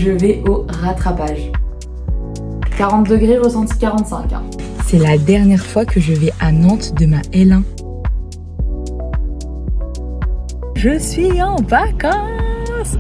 je vais au rattrapage. 40 degrés ressenti 45. Hein. C'est la dernière fois que je vais à Nantes de ma L1. Je suis en vacances.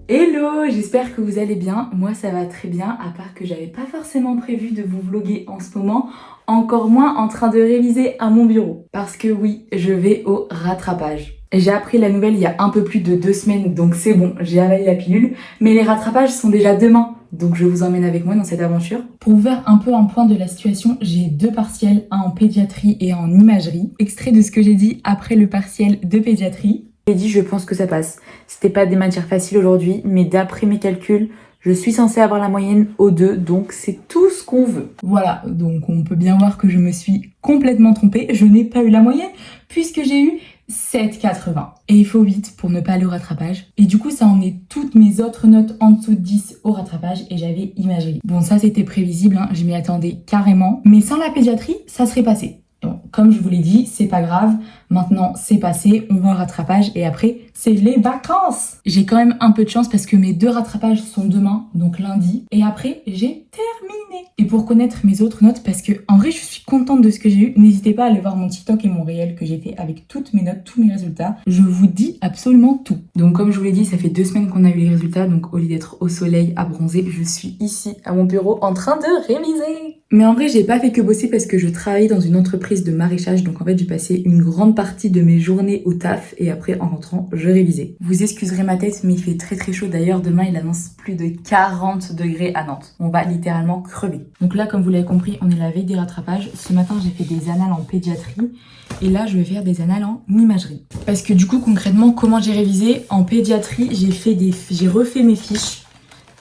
Hello, j'espère que vous allez bien. Moi ça va très bien, à part que j'avais pas forcément prévu de vous vlogger en ce moment, encore moins en train de réviser à mon bureau. Parce que oui, je vais au rattrapage. J'ai appris la nouvelle il y a un peu plus de 2 semaines, donc c'est bon, j'ai avalé la pilule. Mais les rattrapages sont déjà demain, donc je vous emmène avec moi dans cette aventure. Pour vous faire un peu un point de la situation, j'ai 2 partiels, un en pédiatrie et un en imagerie. Extrait de ce que j'ai dit après le partiel de pédiatrie. J'ai dit je pense que ça passe. C'était pas des matières faciles aujourd'hui, mais d'après mes calculs, je suis censée avoir la moyenne O2, donc c'est tout ce qu'on veut. Voilà, donc on peut bien voir que je me suis complètement trompée. Je n'ai pas eu la moyenne, puisque j'ai eu 7,80. Et il faut vite pour ne pas aller au rattrapage. Et du coup, ça emmenait toutes mes autres notes en dessous de 10 au rattrapage et j'avais imagerie. Bon, ça c'était prévisible, hein, je m'y attendais carrément. Mais sans la pédiatrie, ça serait passé. Bon, comme je vous l'ai dit, c'est pas grave. Maintenant, c'est passé, on va au rattrapage et après, c'est les vacances. J'ai quand même un peu de chance parce que mes 2 rattrapages sont demain, donc lundi. Et après, j'ai terminé. Et pour connaître mes autres notes, parce que en vrai, je suis contente de ce que j'ai eu. N'hésitez pas à aller voir mon TikTok et mon réel que j'ai fait avec toutes mes notes, tous mes résultats. Je vous dis absolument tout. Donc comme je vous l'ai dit, ça fait 2 semaines qu'on a eu les résultats. Donc au lieu d'être au soleil, à bronzer, je suis ici à mon bureau en train de réviser. Mais en vrai, j'ai pas fait que bosser parce que je travaillais dans une entreprise de maraîchage. Donc en fait, j'ai passé une grande partie de mes journées au taf et après en rentrant, je révisais. Vous excuserez ma tête, mais il fait très très chaud. D'ailleurs, demain, il annonce plus de 40 degrés à Nantes. On va littéralement crever. Donc là, comme vous l'avez compris, on est la veille des rattrapages. Ce matin, j'ai fait des annales en pédiatrie et là, je vais faire des annales en imagerie. Parce que du coup, concrètement, comment j'ai révisé? En pédiatrie, j'ai refait mes fiches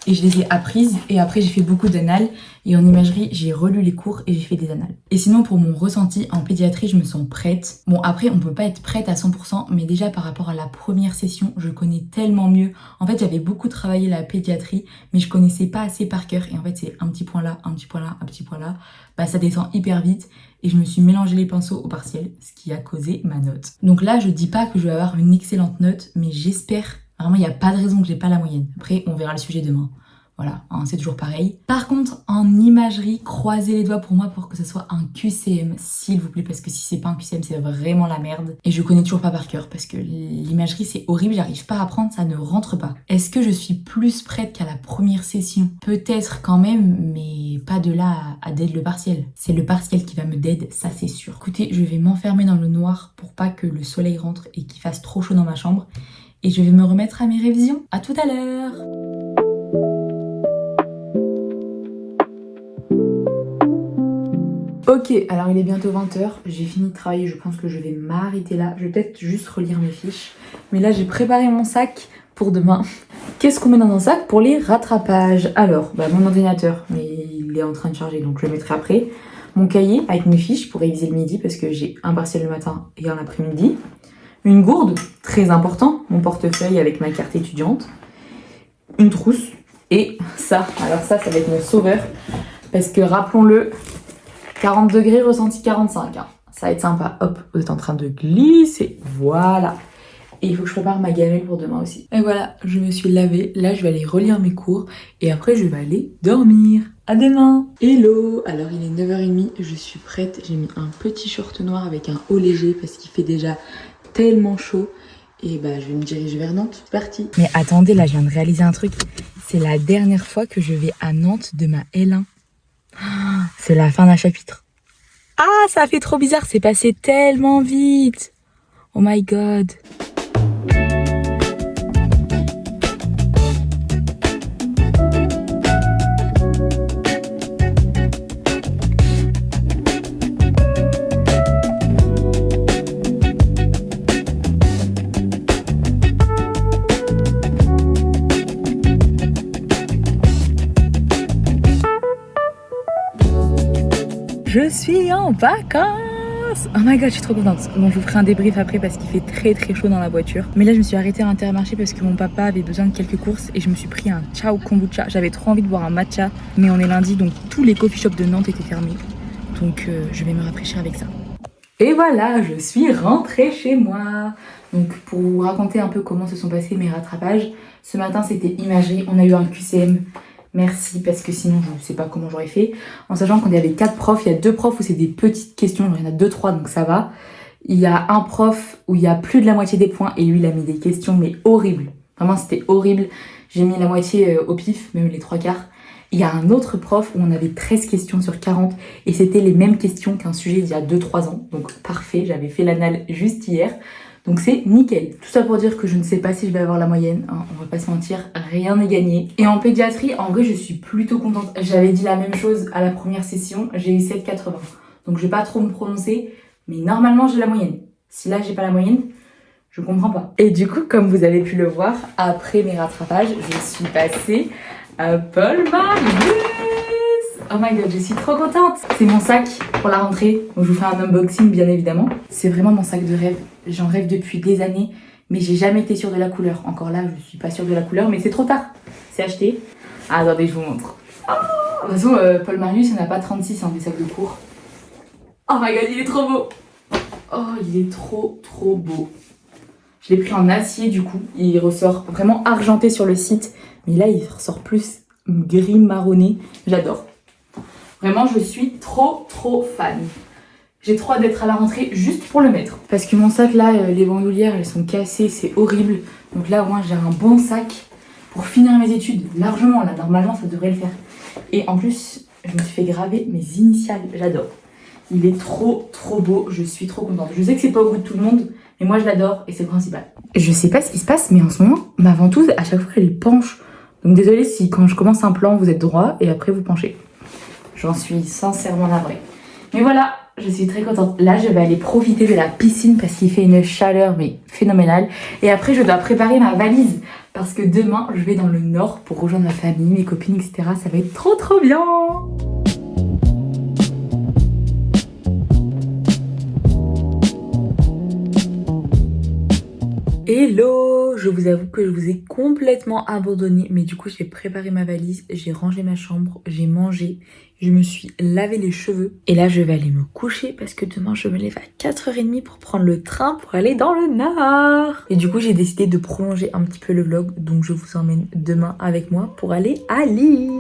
et je les ai apprises et après j'ai fait beaucoup d'annales et en imagerie j'ai relu les cours et j'ai fait des annales. Et sinon pour mon ressenti en pédiatrie je me sens prête. Bon après on peut pas être prête à 100% mais déjà par rapport à la première session je connais tellement mieux. En fait j'avais beaucoup travaillé la pédiatrie mais je connaissais pas assez par cœur et en fait c'est un petit point là, un petit point là, un petit point là. Bah ça descend hyper vite et je me suis mélangé les pinceaux au partiel ce qui a causé ma note. Donc là je dis pas que je vais avoir une excellente note mais j'espère. Vraiment, il n'y a pas de raison que j'ai pas la moyenne. Après, on verra le sujet demain. Voilà, hein, c'est toujours pareil. Par contre, en imagerie, croisez les doigts pour moi pour que ce soit un QCM, s'il vous plaît, parce que si c'est pas un QCM, c'est vraiment la merde. Et je connais toujours pas par cœur, parce que l'imagerie, c'est horrible, j'arrive pas à apprendre, ça ne rentre pas. Est-ce que je suis plus prête qu'à la première session? Peut-être quand même, mais pas de là à dead le partiel. C'est le partiel qui va me dead, ça c'est sûr. Écoutez, je vais m'enfermer dans le noir pour pas que le soleil rentre et qu'il fasse trop chaud dans ma chambre. Et je vais me remettre à mes révisions. À tout à l'heure. Ok, alors il est bientôt 20h. J'ai fini de travailler, je pense que je vais m'arrêter là. Je vais peut-être juste relire mes fiches. Mais là, j'ai préparé mon sac pour demain. Qu'est-ce qu'on met dans un sac pour les rattrapages? Alors, mon ordinateur, mais il est en train de charger, donc je le mettrai après. Mon cahier avec mes fiches pour réviser le midi parce que j'ai un partiel le matin et un l'après-midi. Une gourde, très important, mon portefeuille avec ma carte étudiante, une trousse et ça, alors ça va être mon sauveur parce que rappelons-le, 40 degrés ressenti 45, hein. Ça va être sympa, hop, vous êtes en train de glisser, voilà. Et il faut que je prépare ma gamelle pour demain aussi. Et voilà, je me suis lavée, là je vais aller relire mes cours et après je vais aller dormir. À demain. Hello. Alors il est 9h30, je suis prête, j'ai mis un petit short noir avec un haut léger parce qu'il fait déjà tellement chaud et je vais me diriger vers Nantes, c'est parti. Mais attendez, là je viens de réaliser un truc, c'est la dernière fois que je vais à Nantes de ma L1. C'est la fin d'un chapitre. Ah, ça fait trop bizarre, c'est passé tellement vite. Oh my god. Je suis en vacances. Oh my god, je suis trop contente. Bon, je vous ferai un débrief après parce qu'il fait très très chaud dans la voiture. Mais là, je me suis arrêtée à Intermarché parce que mon papa avait besoin de quelques courses et je me suis pris un ciao kombucha. J'avais trop envie de boire un matcha, mais on est lundi, donc tous les coffee shops de Nantes étaient fermés. Donc je vais me rafraîchir avec ça. Et voilà, je suis rentrée chez moi. Donc pour vous raconter un peu comment se sont passés mes rattrapages, ce matin c'était imagerie, on a eu un QCM. Merci, parce que sinon je ne sais pas comment j'aurais fait. En sachant qu'on avait 4 profs, il y a 2 profs où c'est des petites questions, il y en a 2-3 donc ça va. Il y a un prof où il y a plus de la moitié des points et lui il a mis des questions mais horribles. Vraiment c'était horrible. J'ai mis la moitié au pif, même les 3/4. Il y a un autre prof où on avait 13 questions sur 40 et c'était les mêmes questions qu'un sujet d'il y a 2-3 ans. Donc parfait, j'avais fait l'anal juste hier. Donc c'est nickel. Tout ça pour dire que je ne sais pas si je vais avoir la moyenne, hein, on va pas se mentir, rien n'est gagné. Et en pédiatrie, en vrai, je suis plutôt contente. J'avais dit la même chose à la première session, j'ai eu 7,80. Donc je vais pas trop me prononcer, mais normalement j'ai la moyenne. Si là j'ai pas la moyenne, je comprends pas. Et du coup, comme vous avez pu le voir, après mes rattrapages, je suis passée à Paul Marius. Oh my god, je suis trop contente. C'est mon sac pour la rentrée. Donc je vous fais un unboxing bien évidemment. C'est vraiment mon sac de rêve. J'en rêve depuis des années, mais j'ai jamais été sûre de la couleur. Encore là, je suis pas sûre de la couleur, mais c'est trop tard. C'est acheté. Ah, attendez, je vous montre. Oh, de toute façon, Paul Marius, il n'y en a pas 36 des sacs de cours. Oh my god, il est trop beau. Oh, il est trop beau. Je l'ai pris en acier du coup. Il ressort vraiment argenté sur le site, mais là, il ressort plus gris marronné. J'adore. Vraiment, je suis trop fan. J'ai trop hâte d'être à la rentrée juste pour le mettre. Parce que mon sac là, les bandoulières, elles sont cassées, c'est horrible. Donc là, au moins, j'ai un bon sac pour finir mes études. Largement, là, normalement, ça devrait le faire. Et en plus, je me suis fait graver mes initiales. J'adore. Il est trop beau, je suis trop contente. Je sais que c'est pas au goût de tout le monde, mais moi, je l'adore et c'est le principal. Je sais pas ce qui se passe, mais en ce moment, ma ventouse, à chaque fois, elle penche. Donc désolée si quand je commence un plan, vous êtes droit et après, vous penchez. J'en suis sincèrement navrée. Mais voilà, je suis très contente. Là, je vais aller profiter de la piscine parce qu'il fait une chaleur mais phénoménale. Et après, je dois préparer ma valise parce que demain, je vais dans le nord pour rejoindre ma famille, mes copines, etc. Ça va être trop bien. Hello, je vous avoue que je vous ai complètement abandonné, mais du coup j'ai préparé ma valise, j'ai rangé ma chambre, j'ai mangé, je me suis lavé les cheveux et là je vais aller me coucher parce que demain je me lève à 4h30 pour prendre le train pour aller dans le nord. Et du coup j'ai décidé de prolonger un petit peu le vlog, donc je vous emmène demain avec moi pour aller à Lille.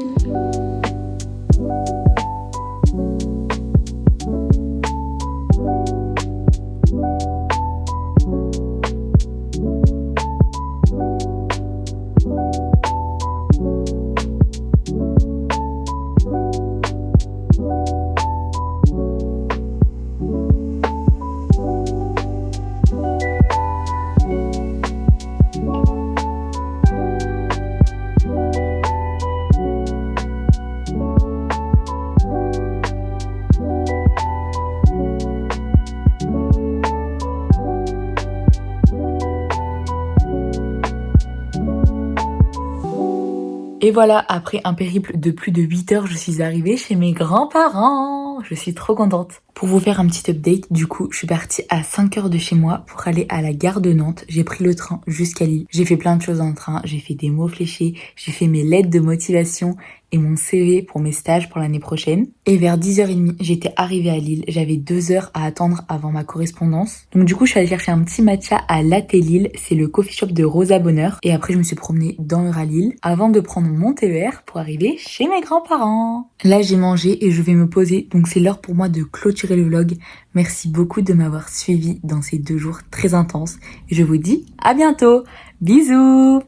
Et voilà, après un périple de plus de 8 heures, je suis arrivée chez mes grands-parents. Je suis trop contente. Pour vous faire un petit update, du coup, je suis partie à 5 heures de chez moi pour aller à la gare de Nantes. J'ai pris le train jusqu'à Lille. J'ai fait plein de choses dans le train. J'ai fait des mots fléchés, j'ai fait mes lettres de motivation et mon CV pour mes stages pour l'année prochaine. Et vers 10h30, j'étais arrivée à Lille. J'avais 2 heures à attendre avant ma correspondance. Donc du coup, je suis allée chercher un petit matcha à Latte Lille. C'est le coffee shop de Rosa Bonheur. Et après, je me suis promenée dans Euralille avant de prendre mon TER pour arriver chez mes grands-parents. Là, j'ai mangé et je vais me poser. Donc c'est l'heure pour moi de clôturer le vlog. Merci beaucoup de m'avoir suivi dans ces 2 jours très intenses. Et je vous dis à bientôt. Bisous!